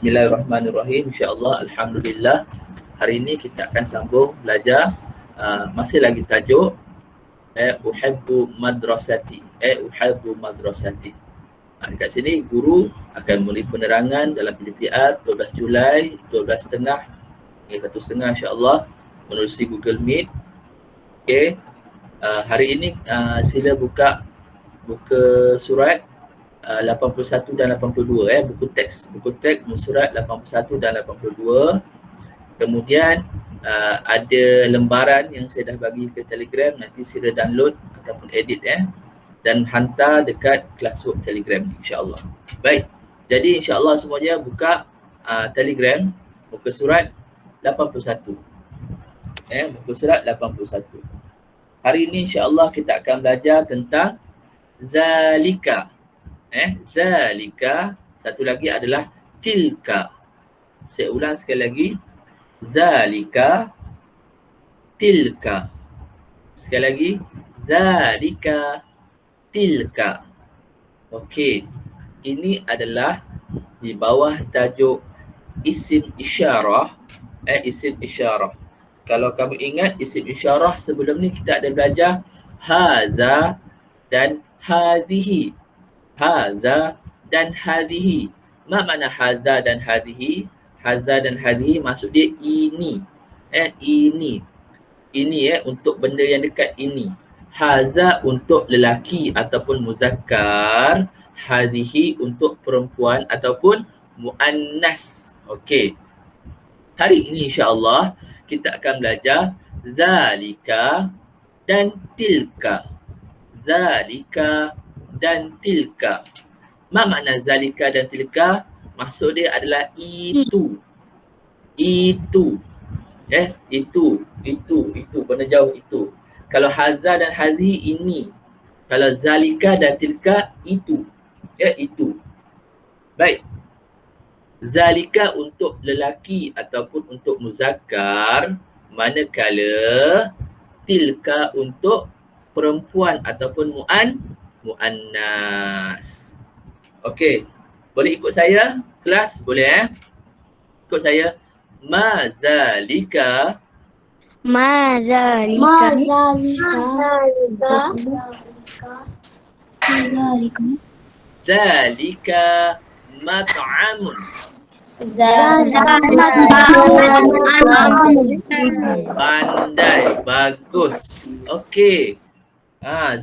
Bismillahirrahmanirrahim. InsyaAllah, Alhamdulillah. Hari ini kita akan sambung belajar masih lagi tajuk Uhibbu madrasati. Uhibbu madrasati. Dekat sini guru akan memberi penerangan dalam PDPR 12 Julai 12.30 hingga 1.30 insya-Allah menerusi Google Meet. Okey. Hari ini sila buka surat 81 dan 82 buku teks surat 81 dan 82. Kemudian ada lembaran yang saya dah bagi ke Telegram, nanti sila download ataupun edit dan hantar dekat classwork Telegram insya-Allah. Baik. Jadi insya-Allah semuanya buka Telegram muka surat 81. Muka surat 81. Hari ini insya-Allah kita akan belajar tentang zalika. Zalika, satu lagi adalah tilka. Saya ulang sekali lagi. Zalika, tilka. Sekali lagi. Zalika, tilka. Okey. Ini adalah di bawah tajuk isim isyarah. Isim isyarah. Kalau kamu ingat isim isyarah sebelum ni kita ada belajar hadza dan hadhihi. Hadza dan hadhihi. Ma makna hadza dan hadhihi? Hadza dan hadhihi maksud dia ini. Ini. Ini untuk benda yang dekat ini. Hadza untuk lelaki ataupun muzakkar. Hadhihi untuk perempuan ataupun muannas. Okey. Hari ini insya-Allah kita akan belajar zalika dan tilka. Zalika dan tilka. Ma makna zalika dan tilka? Maksud dia adalah itu. Itu. Itu. Benda jauh itu. Kalau hadza dan hazihi ini. Kalau zalika dan tilka itu. Itu. Baik. Zalika untuk lelaki ataupun untuk muzakkar. Manakala tilka untuk perempuan ataupun muannas. Okey. Boleh ikut saya kelas? Boleh Ikut saya. Mazalika. Zalika mat'amun. Pandai, bagus. Okey.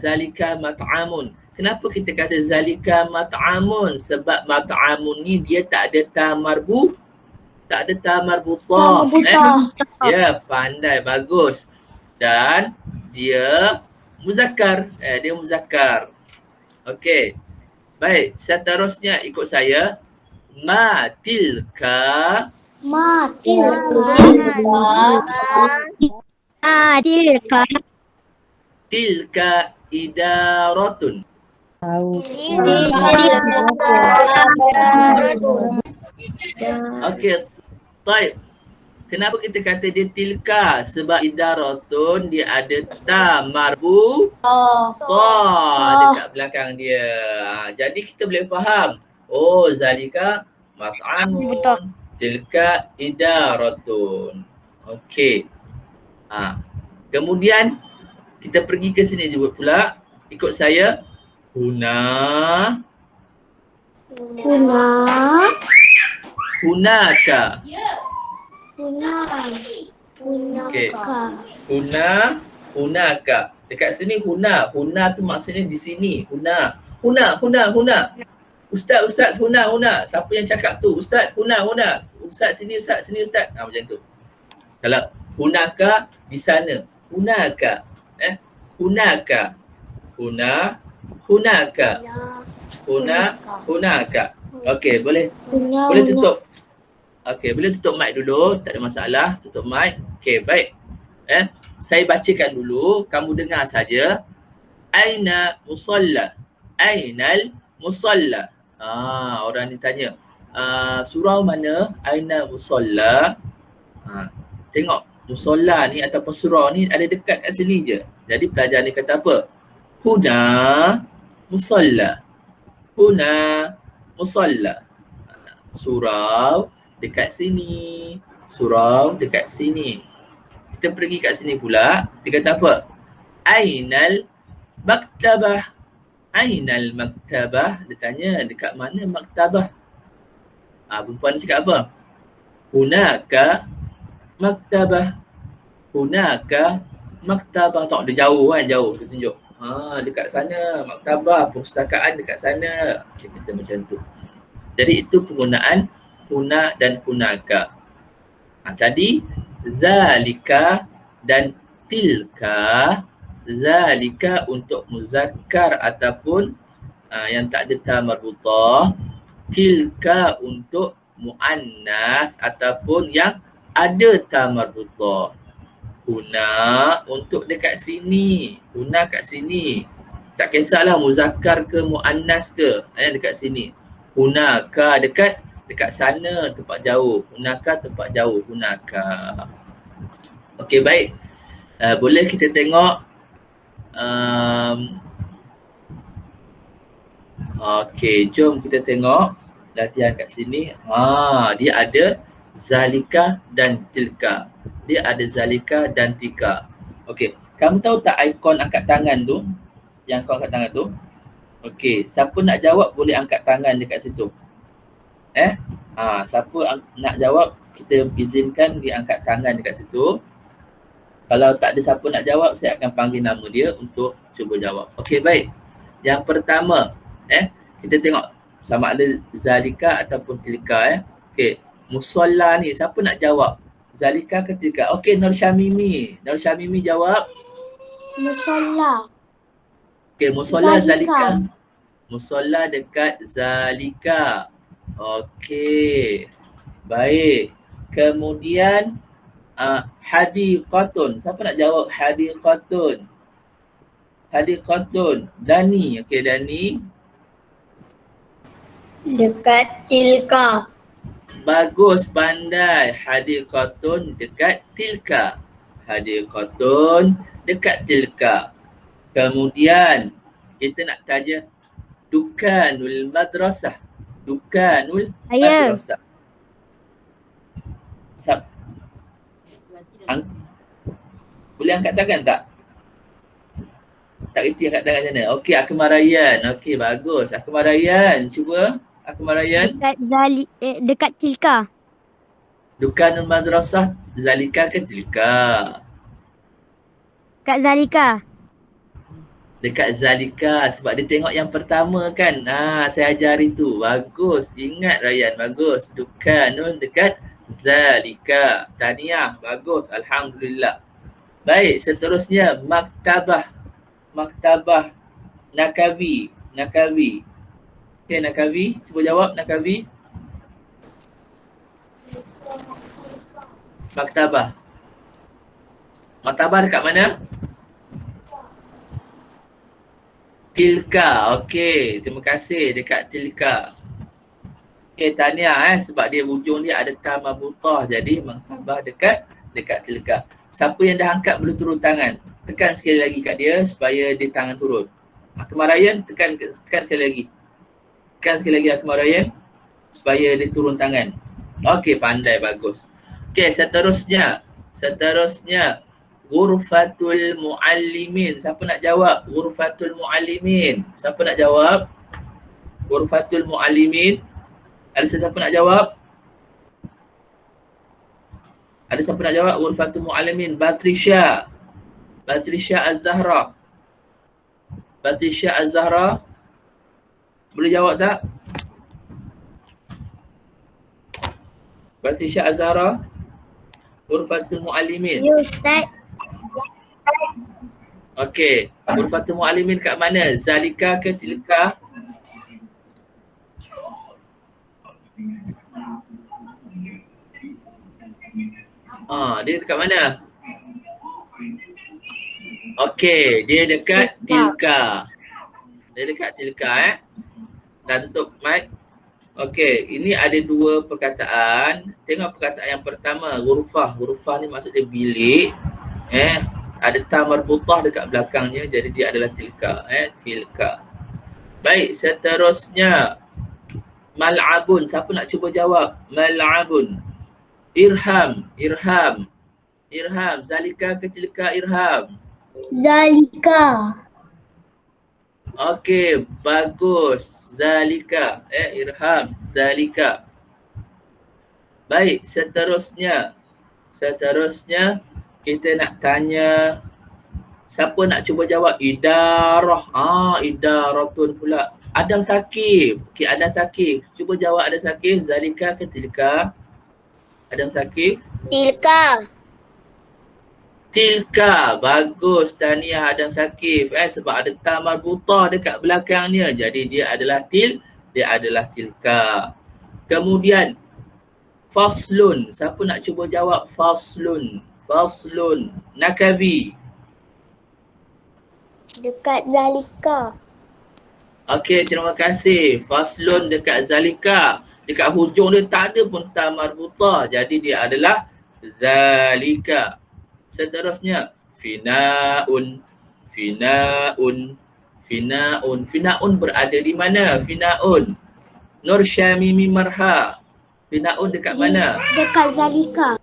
Zalika mat'amun. Kenapa kita kata zalika mat'amun? Sebab mat'amun ni dia tak ada ta marbutah. Ya, pandai, bagus. Dan dia muzakkar. Dia muzakkar. Okey. Baik, seterusnya ikut saya. Ma tilka. Tilka idaratun. Okey. Baik. Kenapa kita kata dia tilka? Sebab idaratun dia ada ta marbutah dekat belakang dia. Jadi kita boleh faham. Oh, zalika mat'amun. Tilka idaratun. Okey. Kemudian kita pergi ke sini juga pula. Ikut saya. Hunaka. Okey. Hunaka. Dekat sini huna. Huna tu maksudnya di sini. Huna. Ustaz, huna. Siapa yang cakap tu? Ustaz, huna. Ustaz sini, Ustaz. Macam tu. Kalau hunaka di sana. Hunaka. Hunaka. Hunaka. Okey, boleh tutup. Okey, boleh tutup mic dulu. Tak ada masalah. Tutup mic. Okey, baik. Saya bacakan dulu. Kamu dengar saja. Aina musalla. Ainal musalla. Orang ni tanya. Surau mana? Aina musalla. Tengok. Musalla ni ataupun surau ni ada dekat kat sini je. Jadi pelajar ni kata apa? Huna musalla. Surau dekat sini. Surau dekat sini. Kita pergi kat sini pula, dia kata apa? Ainal maktabah. Ainal maktabah. Dia tanya, dekat mana maktabah? Perempuan ni cakap apa? Hunaka maktabah. Hunaka maktabah. Tak, dia jauh kan, jauh. Dia tunjuk. Dekat sana maktabah, perpustakaan dekat sana. Dia kata macam tu. Jadi itu penggunaan huna dan hunaka. Tadi zalika dan tilka. Zalika untuk muzakkar ataupun yang tak ada ta marbutah. Tilka untuk muannas ataupun yang ada ta marbutah. Huna untuk dekat sini. Huna kat sini. Tak kisahlah muzakkar ke muannas ke, dekat sini. Hunaka dekat sana, tempat jauh. Hunaka tempat jauh. Hunaka. Okey, baik. Boleh kita tengok okey, jom kita tengok latihan kat sini. Dia ada zalika dan tilka. Dia ada zalika dan tilka. Okey, kamu tahu tak ikon angkat tangan tu? Yang kau angkat tangan tu? Okey, siapa nak jawab boleh angkat tangan dekat situ. Siapa nak jawab, kita izinkan dia angkat tangan dekat situ. Kalau tak ada siapa nak jawab, saya akan panggil nama dia untuk cuba jawab. Okey, baik. Yang pertama, kita tengok sama ada zalika ataupun tilka. Okey, musalla ni siapa nak jawab? Zalika ke tilka? Okey, Nur Syamimi. Nur Syamimi jawab. Musalla. Okey, musalla zalika. Musalla dekat zalika. Okey. Baik. Kemudian hadiqatun. Siapa nak jawab hadiqatun? Hadiqatun. Dani. Okey, Dani. Dekat tilka. Bagus, pandai. Hadiqatun dekat tilka. Hadiqatun dekat tilka. Kemudian kita nak tanya dukanul madrasah. Dukanul madrasah. Boleh angkat tangan tak? Tak reti angkat tangan sana. Okey, Akmarayan. Okey, bagus. Akmarayan, cuba. Akmarayan. Dekat tilka. Dukanul madrasah, zalika ke tilka? Dekat zalika. Dekat zalika sebab dia tengok yang pertama kan. Saya ajar itu. Bagus. Ingat Rayyan, bagus. Dukanul dekat zalika. Tahniah, bagus. Alhamdulillah. Baik, seterusnya maktabah. Maktabah Nakavi. Nakavi. Okey, Nakavi, cuba jawab Nakavi. Maktabah. Maktabah dekat mana? Tilka. Okey, terima kasih, dekat tilka. Okey, tahniah sebab dia hujung dia ada ta marbutah, jadi maktabah dekat tilka. Siapa yang dah angkat boleh turun tangan. Tekan sekali lagi kat dia supaya dia tangan turun. Akmarayan, tekan sekali lagi. Tekan sekali lagi Akmarayan supaya dia turun tangan. Okey, pandai, bagus. Okey, seterusnya Ghurfatul Muallimin. Siapa nak jawab? Ghurfatul Muallimin. Siapa nak jawab? Ghurfatul Muallimin. Ada siapa nak jawab? Ada siapa nak jawab? Ghurfatul Muallimin. Batrisha. Batrisha Az-Zahra. Batrisha Az-Zahra. Boleh jawab tak? Batrisha Az-Zahra. Ghurfatul Muallimin. Ya, Ustaz. Okey. Ghurfatul Muallimin kat mana? Zalika ke tilka? Dia dekat mana? Okey, dia dekat tilka. Dia dekat tilka Dah tutup mic. Okey, ini ada dua perkataan. Tengok perkataan yang pertama, ghurfah. Ghurfah ni maksud dia bilik. Ada ta marbutah dekat belakangnya, jadi dia adalah tilka. Tilka. Baik, seterusnya Mal'abun. Siapa nak cuba jawab? Mal'abun. Irham. Irham. Irham. Zalika ke tilka Irham? Zalika. Okey, bagus. Zalika. Irham. Zalika. Baik, seterusnya. Seterusnya kita nak tanya, siapa nak cuba jawab? Idarah. Idaratun pula. Adam Sakif. Okey, Adam Sakif. Cuba jawab Adam Sakif. Zalika ke tilka? Adam Sakif. Tilka. Tilka. Bagus. Tahniah Adam Sakif. Sebab ada ta marbutah dekat belakangnya. Jadi dia adalah tilka. Kemudian faslun. Siapa nak cuba jawab faslun? Faslun. Nakavi. Dekat Zalika. Okey, terima kasih. Faslun dekat Zalika. Dekat hujung dia tak ada pun ta marbutah. Jadi dia adalah Zalika. Seterusnya Fina'un. Fina'un. Fina'un. Fina'un berada di mana? Fina'un. Nur Syamimi Marha. Fina'un dekat mana? Dekat Zalika.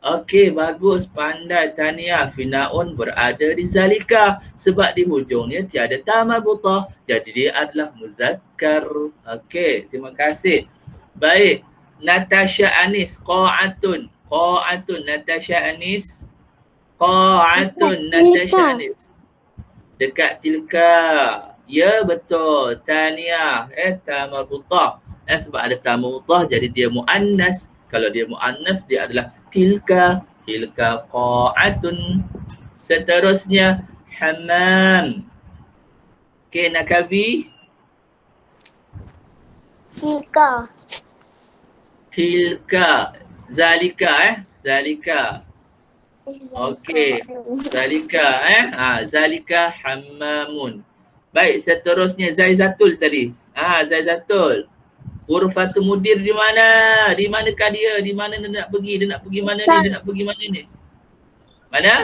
Okey, bagus. Pandai, tahniah. Fina'un berada di Zalika. Sebab di hujungnya tiada ta marbutah. Jadi dia adalah muzakkar. Okey, terima kasih. Baik. Natasha Anis. Qa'atun. Qa'atun. Natasha Anis. Qa'atun. Natasha Anis. Dekat tilka. Ya, betul. Tahniah. Ta marbutah. Sebab ada ta marbutah jadi dia muannas. Kalau dia muannas dia adalah tilka. Tilka qa'atun. Seterusnya hammam. Okey, Nakavi. Tilka. Tilka. Zalika Zalika. Okey. Zalika Zalika hammamun. Baik, seterusnya Zaizatul tadi. Zaizatul. Ghurfatul mudir di mana? Di manakah dia? Di mana dia nak pergi? Dia nak pergi mana ni? Dia nak pergi mana ni? Mana?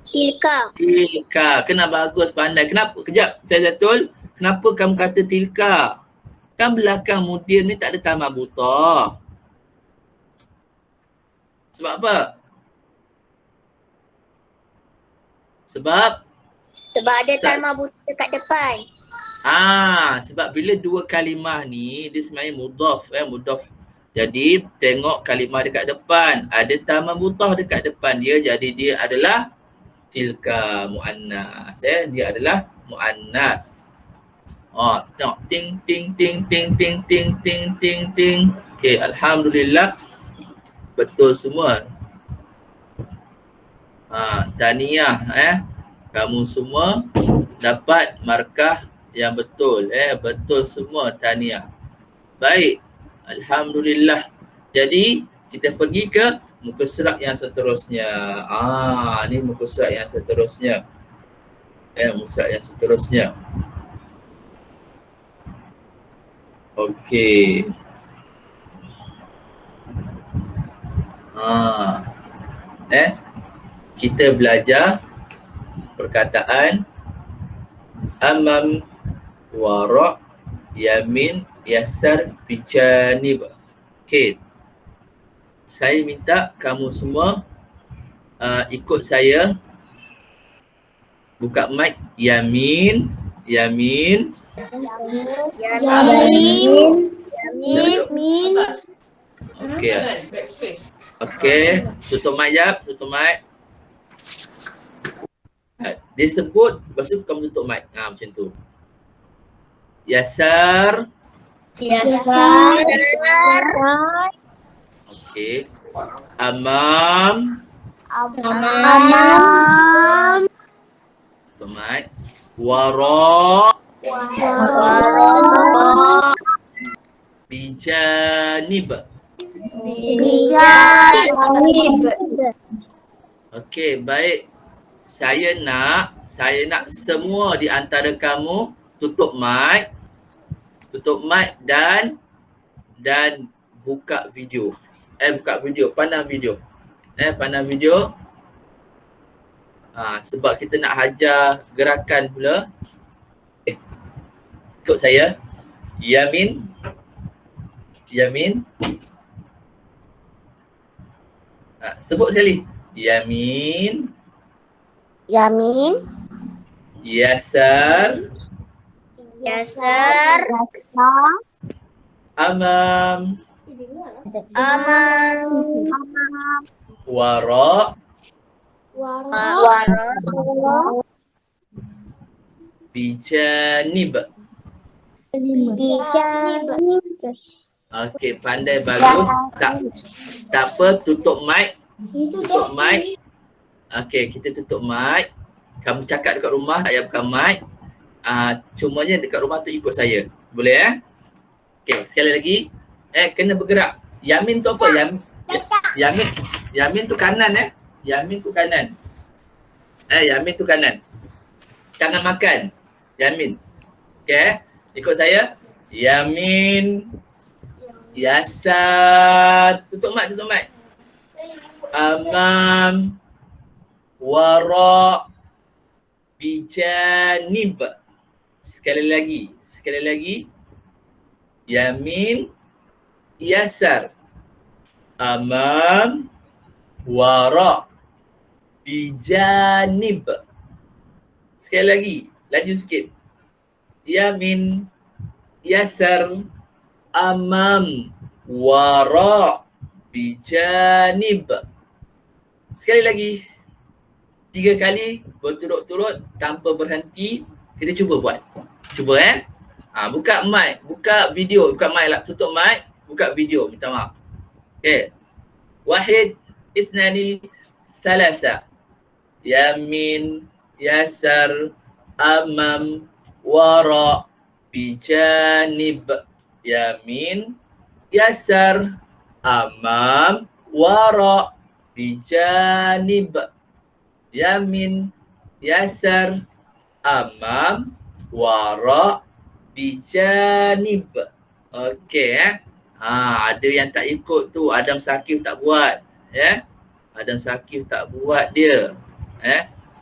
Tilka. Tilka. Kena bagus, pandai. Kenapa? Kejap, Zaizatul. Kenapa kamu kata tilka? Kan belakang mudir ni tak ada ta marbutah. Sebab apa? Sebab ada ta marbutah dekat depan. Sebab bila dua kalimah ni dia sebenarnya mudhaf, mudhaf. Jadi tengok kalimah dekat depan, ada ta marbutah dekat depan dia, jadi dia adalah tilka muannas. Dia adalah muannas. Tengok ting ting ting ting ting ting ting ting ting. Okey, alhamdulillah betul semua. Tahniah kamu semua dapat markah yang betul. Betul semua, tahniah. Baik, alhamdulillah. Jadi kita pergi ke muka surat yang seterusnya. Ni muka surat yang seterusnya. Muka surat yang seterusnya. Okey. Kita belajar perkataan amam, wara', yamin, yasar, bijanib. Okey. Saya minta kamu semua ikut saya. Buka mic. Yamin. Yamin. Yamin. Okey. Okey. Tutup mic jap. Tutup mic. Dia sebut, lepas tu kamu tutup mic. Macam tu. Yasar. Okey. Amam. Tutup mic. Wara. Bijanib. Okey, baik. Saya nak semua di antara kamu tutup mic dan buka video. Pandang video. Pandang video. Sebab kita nak hajar gerakan pula. Ikut saya. Yamin. Yamin. Sebut sekali. Yamin. Yamin. Yasar. Yasar. Amam. Aman. Wara. Wara. Bijanib. Bijanib. Okey, pandai, bagus. Tak apa, tutup mic. Tutup mic. Okey, kita tutup mic. Kamu cakap dekat rumah, tak payah buka mic. Cumanya dekat rumah tu ikut saya. Boleh Okey, sekali lagi. Kena bergerak. Yamin tu apa? Yamin tu kanan Yamin tu kanan. Yamin tu kanan. Tangan makan. Yamin. Okey, ikut saya. Yamin. Yasar. Tutup mic, tutup mic. Amam. Wara. Bijanib. Sekali lagi. Yamin. Yasar. Amam. Wara. Bijanib. Sekali lagi. Laju sikit. Yamin. Yasar. Amam. Wara. Bijanib. Sekali lagi. 3 kali berturut-turut tanpa berhenti. Kita cuba buat. Cuba buka mic, buka video, buka mic lah, tutup mic, buka video, minta maaf. Okey. Wahid, isnani, salasa. Yamin, yasar, amam, wara, bijanib. Yamin, yasar, amam, wara, bijanib. Yamin, yasar, amam, wara, bijanib. Okey ada yang tak ikut tu, Adam Sakif tak buat. Adam Sakif tak buat dia.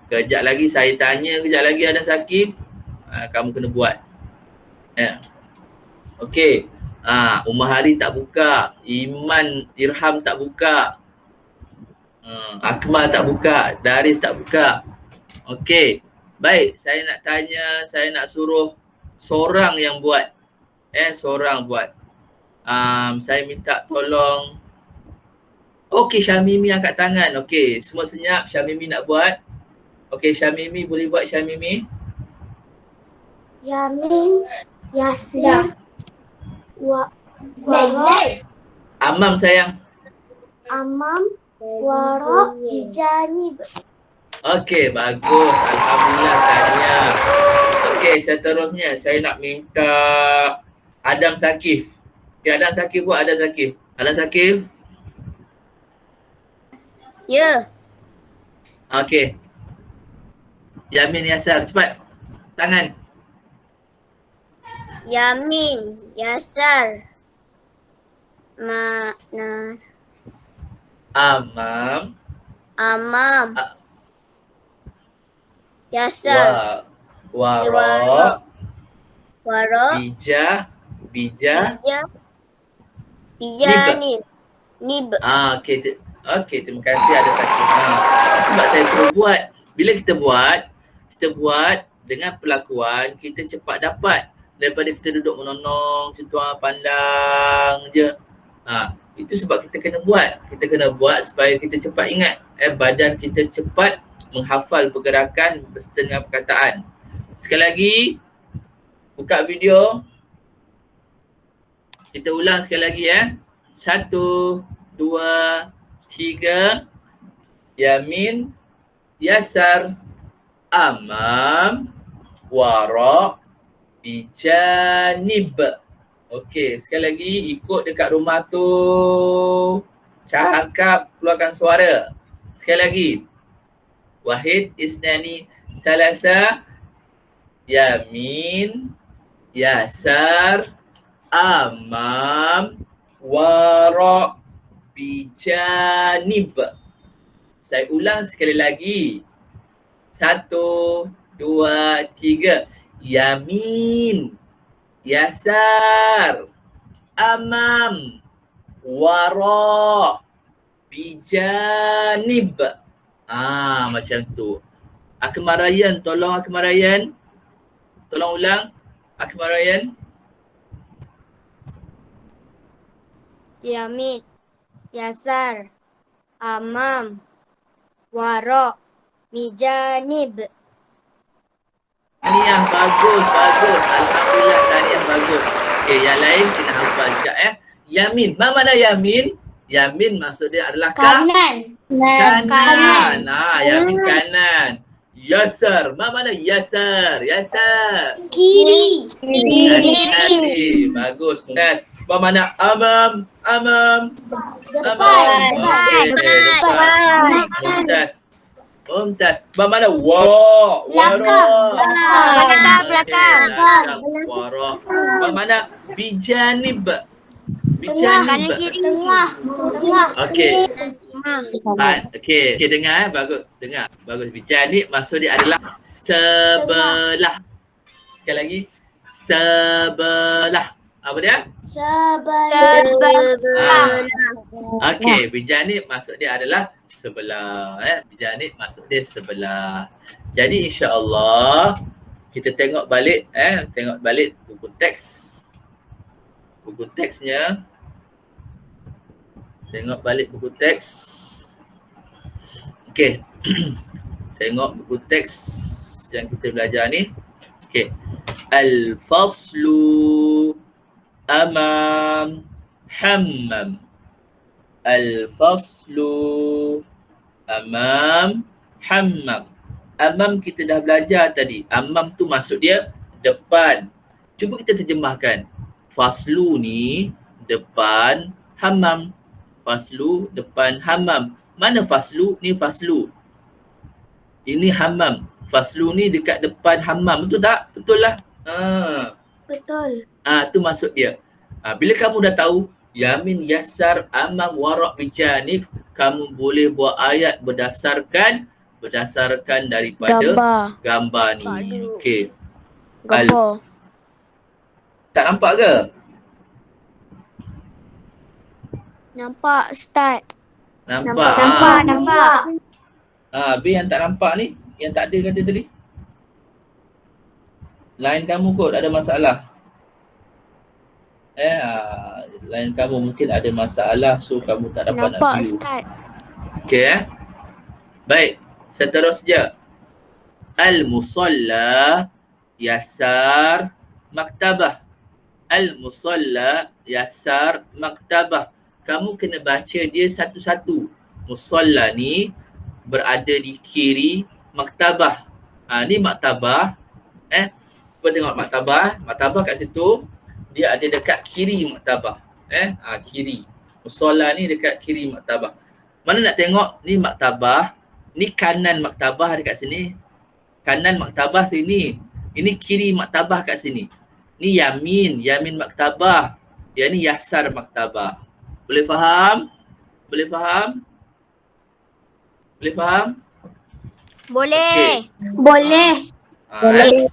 Kejap lagi saya tanya, kejap lagi Adam Sakif, kamu kena buat. Okey. Umar Hari tak buka, Iman Irham tak buka. Akmal tak buka, Daris tak buka. Okey. Baik, saya nak tanya, saya nak suruh seorang yang buat. Seorang buat. Saya minta tolong. Okey, Syamimi angkat tangan. Okey, semua senyap, Syamimi nak buat. Okey, Syamimi boleh buat, Syamimi. Yamin. Yasir. Wara. Amam sayang. Amam. Wara. Bijanib. Okey, bagus. Alhamdulillah, tahniah. Okey, seterusnya saya nak minta Adam Sakif. Okey, Adam Sakif buat, Adam Sakif. Adam Sakif. Ya. Okey. Yamin, Yasar, cepat. Tangan. Yamin. Yasar. Amam. Amam. Yasar. Wara. Wara. Bijanib. Nib. Okey. Okey, terima kasih ada Sakif. Sebab saya suruh buat. Bila kita buat dengan perlakuan, kita cepat dapat. Daripada kita duduk menonong, situang pandang je. Itu sebab kita kena buat. Kita kena buat supaya kita cepat ingat. Badan kita cepat menghafal pergerakan beserta dengan perkataan. Sekali lagi, buka video. Kita ulang sekali lagi 1, 2, 3. Yamin, yasar, amam, wara, bijanib. Okey, sekali lagi ikut dekat rumah tu. Cakap, keluarkan suara. Sekali lagi. Wahid, isnani, salasa. Yamin, yasar, amam, wara, bijanib. Saya ulang sekali lagi. 1, 2, 3. Yamin, Yasar, amam, wara, bijanib. Macam tu. Akmal Rayyan, tolong Akmal Rayyan. Tolong ulang. Akmal Rayyan. Yamin. Yasar. Amam. Wara. Mijanib. Tahniah, bagus, bagus. Alhamdulillah, tahniah bagus. Okey, yang lain kena hafal sekejap Yamin. Mana Yamin? Yamin maksud dia adalah Kanan. kanan. Yamin kanan. Yasar. Mana Yasar? Yasar. Kiri. Kiri. Bagus. Mumtaz. Mana amam? Amam. Depan. Okey, Depan. Mumtaz. Mumtaz. Mana wa? Wara. Belakang. Wara. Mana bijanib? Kanan kiri. Tengah. Okey. Okey, dengar bagus. Dengar. Bagus. Bijanib maksud dia adalah sebelah. Sekali lagi. Sebelah. Apa dia? Sebelah. Okey, bijanib maksud dia adalah sebelah. Bijanib maksud dia sebelah. Jadi insya-Allah kita tengok balik tengok balik buku teks. Buku teksnya. Tengok balik buku teks. Okey. Tengok buku teks yang kita belajar ni. Okey. Al-faslu amam hammam. Al-faslu amam hammam. Amam kita dah belajar tadi. Amam tu maksud dia depan. Cuba kita terjemahkan. Faslu ni depan hammam. Faslu depan hammam. Mana faslu? Ni faslu. Ini hammam. Faslu ni dekat depan hammam. Betul tak? Betul lah. Betul. Tu maksud dia. Bila kamu dah tahu yamin, yasar, amam, wara' bijanib, kamu boleh buat ayat berdasarkan daripada gambar ni. Okey. Gambar. Tak nampak ke? Nampak Ustaz. Nampak. Nampak. B yang tak nampak ni, yang tak ada kata tadi. Line kamu kot ada masalah. Line kamu mungkin ada masalah, so kamu tak dapat nak view. Ustaz. Okey Baik, seterusnya. Al-musalla yasar maktabah. Al-musalla yasar maktabah. Kamu kena baca dia satu-satu. Musalla ni berada di kiri maktabah. Ni maktabah. Cuba tengok maktabah. Maktabah kat situ. Dia ada dekat kiri maktabah. Kiri. Musalla ni dekat kiri maktabah. Mana nak tengok ni maktabah. Ni kanan maktabah dekat sini. Kanan maktabah sini. Ini kiri maktabah kat sini. Ni yamin. Yamin maktabah. Yang ni yasar maktabah. Boleh faham? Boleh faham? Boleh faham? Boleh. Okay. Boleh.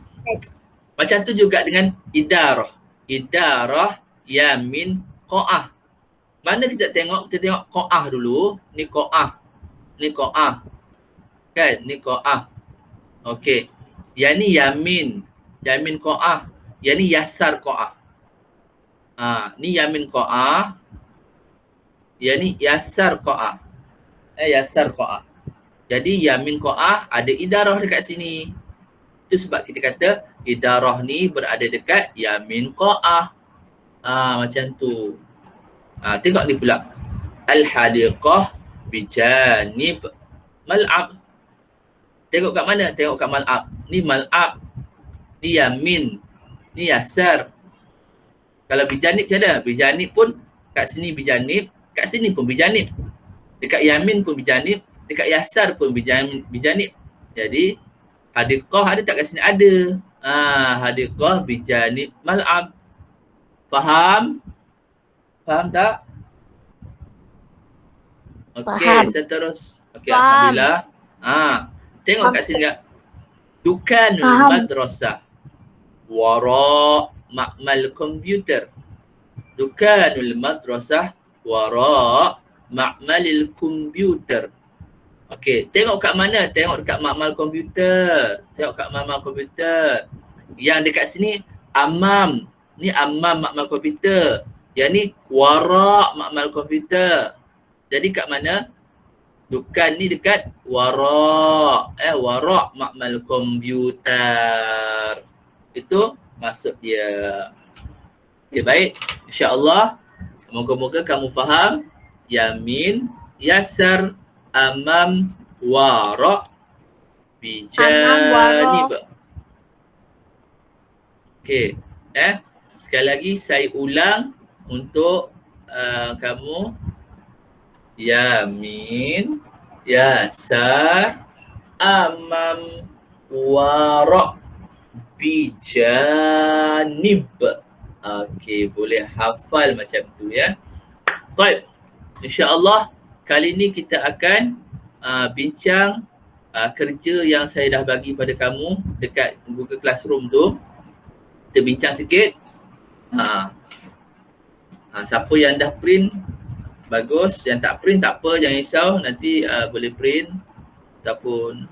Macam tu juga dengan idarah. Idarah yamin qa'ah. Mana kita tengok? Kita tengok qa'ah dulu. Ni qa'ah. Ni qa'ah. Kan? Ni qa'ah. Okey. Yang ni yamin. Yamin qa'ah. Yang ni yasar qa'ah. Ni yamin qa'ah. Yang ni yasar qa'ah. Yasar qa'ah. Jadi yamin qa'ah ada idarah dekat sini. Itu sebab kita kata idarah ni berada dekat yamin qa'ah. Macam tu. Tengok ni pula. Al-haliqah bijanib mal'ab. Tengok kat mana? Tengok kat mal'ab. Ni mal'ab. Ni yamin. Ni yasar. Kalau bijanib macam mana? Bijanib pun kat sini bijanib. Kat sini pun bijanib. Dekat yamin pun bijanib. Dekat yasar pun bijanib. Jadi hadiqah ada tak kat sini? Ada. Hadiqah bijanib mal'ab. Faham? Faham tak? Okey, seterus. Okey, alhamdulillah. Tengok kat sini tak? Dukanul madrasah. Wara ma'mal komputer. Dukanul madrasah wara' ma'malil komputer. Okey, tengok kat mana? Tengok dekat ma'mal komputer. Tengok kat ma'mal komputer. Yang dekat sini amam. Ni amam ma'mal komputer. Yang ni wara' ma'mal komputer. Jadi kat mana? Dukan ni dekat wara'. Wara' ma'mal komputer. Itu maksud dia. Okey, baik. InsyaAllah. Moga-moga kamu faham. Yamin, yasar, amam, wara' bijanib. Okey. Sekali lagi saya ulang untuk kamu. Yamin, yasar, amam, wara' bijanib. Okey, boleh hafal macam tu ya. Baik. InsyaAllah kali ni kita akan bincang kerja yang saya dah bagi pada kamu dekat Google Classroom tu. Kita bincang sikit. Siapa yang dah print, bagus. Yang tak print tak apa, jangan risau. Nanti boleh print. Ataupun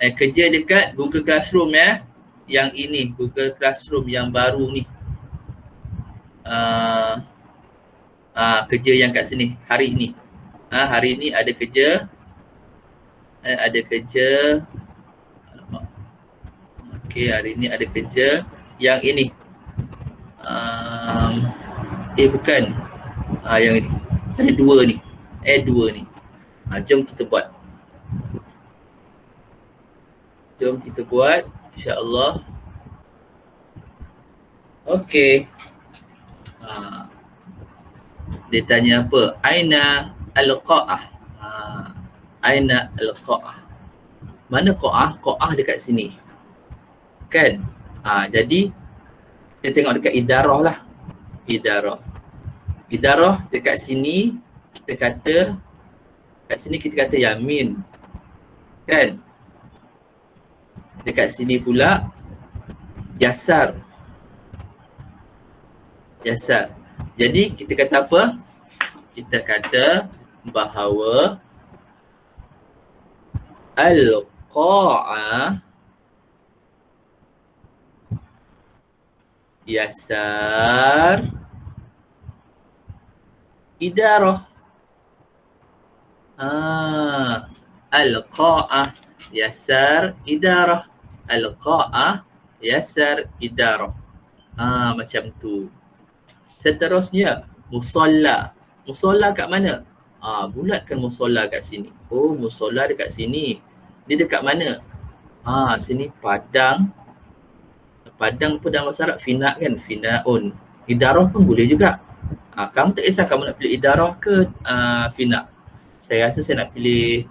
kerja dekat Google Classroom ya. Yang ini, Google Classroom yang baru ni. Kerja yang kat sini, hari ini. Hari ini ada kerja. Ada kerja. Okey, hari ini ada kerja. Yang ini. Bukan. Yang ini. Ada dua ni. Dua ni. Jom kita buat. Jom kita buat. InsyaAllah. Okey. Dia tanya apa? Aina al-qa'ah. Aina al-qa'ah. Mana qa'ah? Qa'ah dekat sini. Kan? Jadi kita tengok dekat idarah lah. Idarah. Idarah dekat sini kita kata, kat sini kita kata yamin. Kan? Dekat sini pula yasar. Yasar. Jadi kita kata apa? Kita kata bahawa al-qa'ah yasar idarah. Al-qa'ah yasar idarah. Al-qa'ah yasar idarah. Macam tu. Seterusnya, musalla. Musalla kat mana? Bulatkan musalla kat sini. Oh, musalla dekat sini. Dia dekat mana? Sini Padang. Padang pun dalam bahasa Arab fina kan? Finaun. Idarah pun boleh juga. Kamu tak kisah kamu nak pilih idarah ke fina. Saya rasa saya nak pilih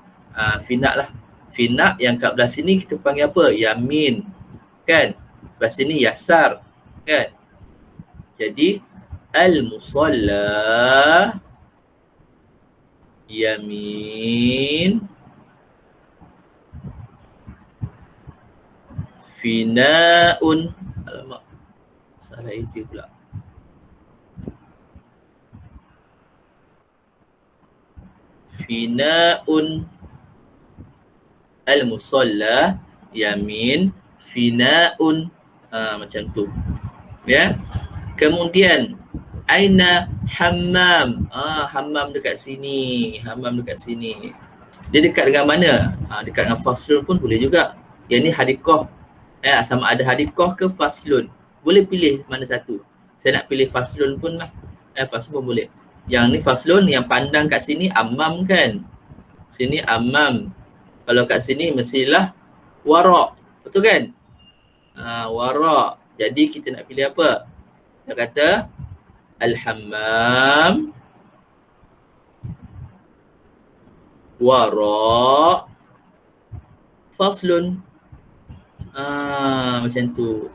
fina lah. Fina yang kat belah sini kita panggil apa? Yamin. Kan? Belah sini yasar. Kan? Jadi al-musalla yamin finaun. Alamak, salah itu pula. Finaun. Al-musalla yamin finaun. Macam tu. Ya. Kemudian aina hammam. Hammam dekat sini. Hammam dekat sini. Dia dekat dengan mana? Dekat dengan faslun pun boleh juga. Yang ni hadikah. Sama ada hadikah ke faslun. Boleh pilih mana satu. Saya nak pilih faslun pun lah. Faslun pun boleh. Yang ni faslun, yang pandang kat sini amam kan. Sini amam. Kalau kat sini mestilah wara'. Betul kan? Wara'. Jadi kita nak pilih apa? Kita kata al-hammam wara' faslun. Macam tu.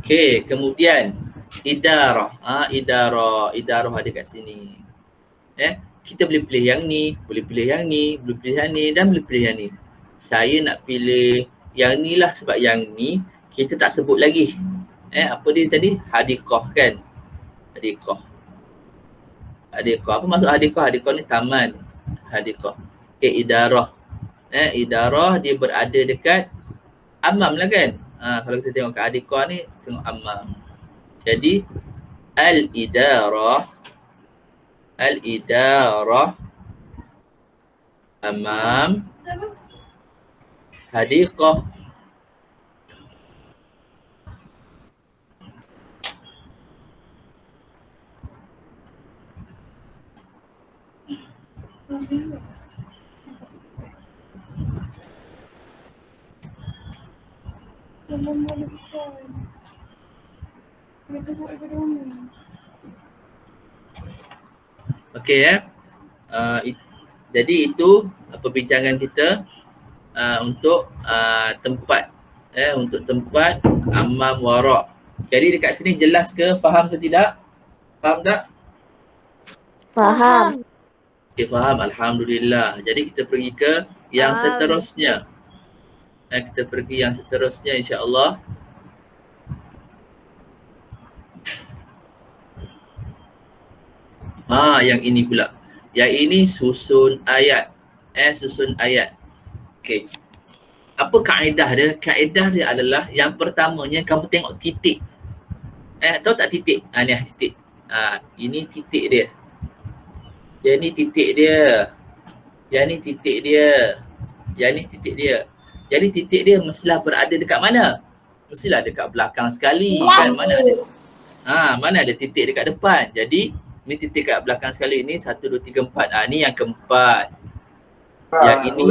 Okey, kemudian idarah. Idarah ada kat sini. Kita boleh pilih yang ni, boleh pilih yang ni, boleh pilih yang ni dan boleh pilih yang ni. Saya nak pilih yang ni lah sebab yang ni kita tak sebut lagi. Apa dia tadi? Hadiqah kan? Hadiqah. Hadiqah. Apa maksud hadiqah? Hadiqah ni taman. Hadiqah. Okay, idarah. Idarah dia berada dekat amam lah kan? Kalau kita tengok kat hadiqah ni, tengok amam. Jadi, al-idarah amam hadiqah. Okey jadi itu perbincangan kita untuk tempat untuk tempat amam wara'. Jadi dekat sini jelas ke, faham ke tidak? Faham tak? Faham. Okey, faham. Alhamdulillah. Jadi kita pergi ke yang seterusnya. Kita pergi yang seterusnya insya-Allah. Yang ini pula. Yang ini susun ayat. Susun ayat. Okey. Apa kaedah dia? Kaedah dia adalah yang pertamanya kamu tengok titik. Tahu tak titik? Ni titik. Ini titik dia. Yang ni titik dia. Yang ni titik dia. Yang ni titik dia. Jadi titik dia mestilah berada dekat mana? Mestilah dekat belakang sekali. Kan mana ada? Mana ada titik dekat depan. Jadi ni titik kat belakang sekali ni 1, 2, 3, 4. Ni yang keempat. Yang ini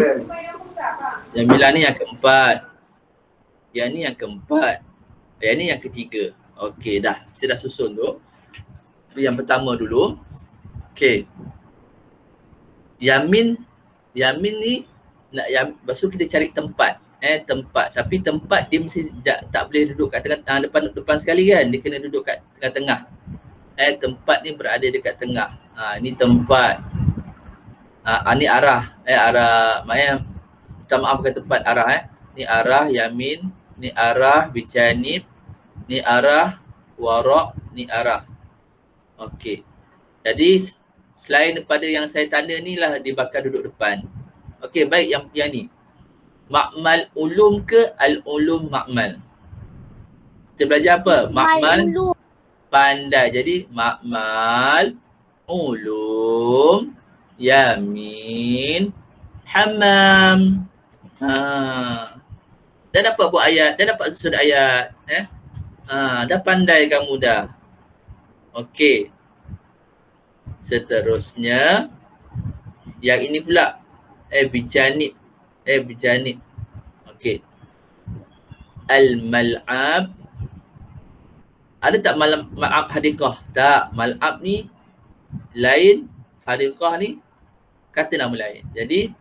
yang bilang ni yang keempat. Yang ni yang keempat. Yang ni yang ketiga. Okey dah. Kita dah susun tu. Yang pertama dulu. Okey. Yamin ni nak lepas tu kita cari tempat. Tempat. Tapi tempat dia mesti tak boleh duduk kat tengah depan sekali kan. Dia kena duduk kat tengah-tengah. Tempat ni berada dekat tengah. Ni tempat. Ni arah. Arah minta maaf bukan tempat, arah. Ni arah yamin, ni arah bijanib, ni arah wara', ni arah. Okey. Jadi selain daripada yang saya tanda ni lah dia bakal duduk depan. Okey, baik yang ni. Ma'mal ulum ke al-ulum ma'mal? Kita belajar apa? Ma'mal pandai. Jadi ma'mal ulum yamin hammam. Dah dapat buat ayat, dah dapat susun ayat. Dah pandai kamu dah. Okey. Seterusnya yang ini pula bijanib. Bijanib. Okey. Al-mal'ab. Ada tak mal'ab hadiqah? Tak. Mal'ab ni lain, hadiqah ni kata nama lain. Jadi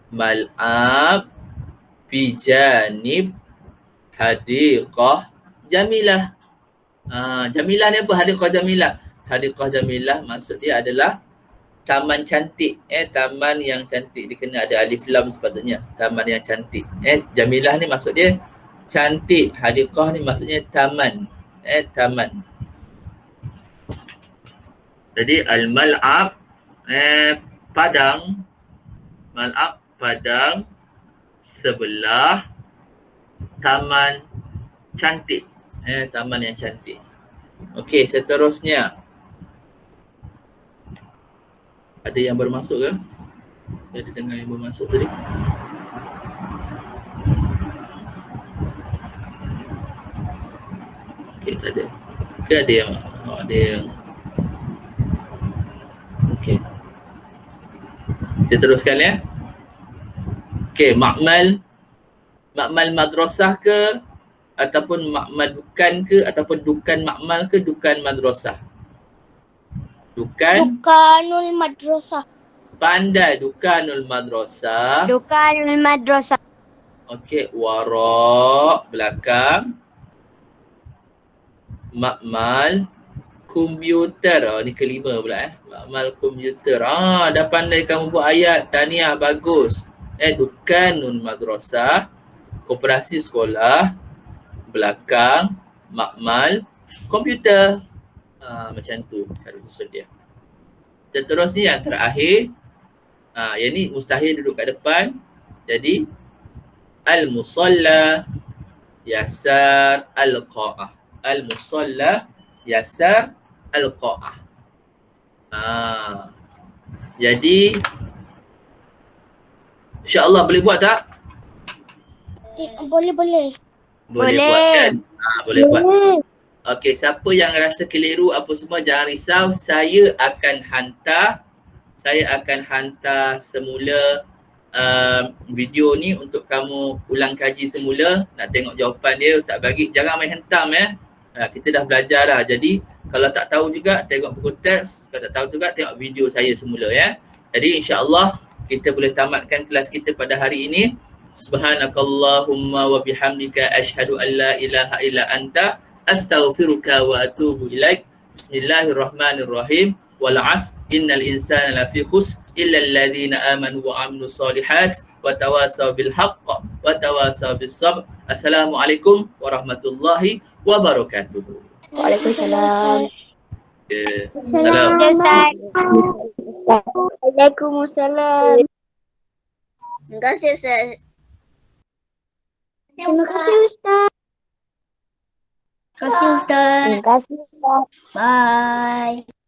mal'ab bijanib hadiqah jamilah. Jamilah ni apa? Hadiqah jamilah. Hadiqah jamilah maksud dia adalah taman cantik. Taman yang cantik. Dia kena ada alif lam sepatutnya. Taman yang cantik. Jamilah ni maksud dia cantik. Hadiqah ni maksudnya taman. Taman. Jadi al-mal'ab padang. Mal'ab padang sebelah taman cantik. Taman yang cantik. Okey, seterusnya. Ada yang baru masuk ke? Saya ada dengar yang baru masuk tadi. Okey, tak ada. Ke ada yang okey. Kita teruskan ya. Okey, ma'mal madrasah ke ataupun ma'mal dukan ke ataupun dukan ma'mal ke dukan madrasah? Dukanul madrasah. Pandai, dukanul madrasah. Dukanul madrasah. Okey, wara' belakang. Ma'mal komputer. Ni kelima pula Ma'mal komputer. Dah pandai kamu buat ayat. Tahniah, bagus. Dukanul madrasah. Koperasi sekolah. Belakang. makmal komputer. Macam tu cara susun dia. Seterusnya yang terakhir, yang ni mustahil duduk kat depan. Jadi al-musalla yasar al-qa'ah. Al-musalla yasar al-qa'ah. Jadi insya-Allah boleh buat tak? Boleh. Boleh Boleh. buat kan? Boleh buat. Okey, siapa yang rasa keliru apa semua jangan risau, saya akan hantar semula video ni untuk kamu ulang kaji semula. Nak tengok jawapan dia Ustaz bagi, jangan main hentam kita dah belajar dah. Jadi kalau tak tahu juga tengok buku teks, kalau tak tahu juga tengok video saya semula ya. Jadi insya-Allah kita boleh tamatkan kelas kita pada hari ini. Subhanakallahumma wa bihamdika asyhadu an la ilaha illa anta astaghfiruka wa atubu ilaik. Bismillahirrahmanirrahim. Wal 'asr innal insana lafi khusr illa alladhina amanu wa 'amilus solihat wa tawasaw bil haqq wa tawasaw bis sabr. Assalamualaikum warahmatullahi wabarakatuh. Waalaikumsalam. Salam. Waalaikumsalam. Terima kasih Ustaz. Terima kasih Ustaz. Terima kasih Ustaz. Terima kasih Ustaz. Bye.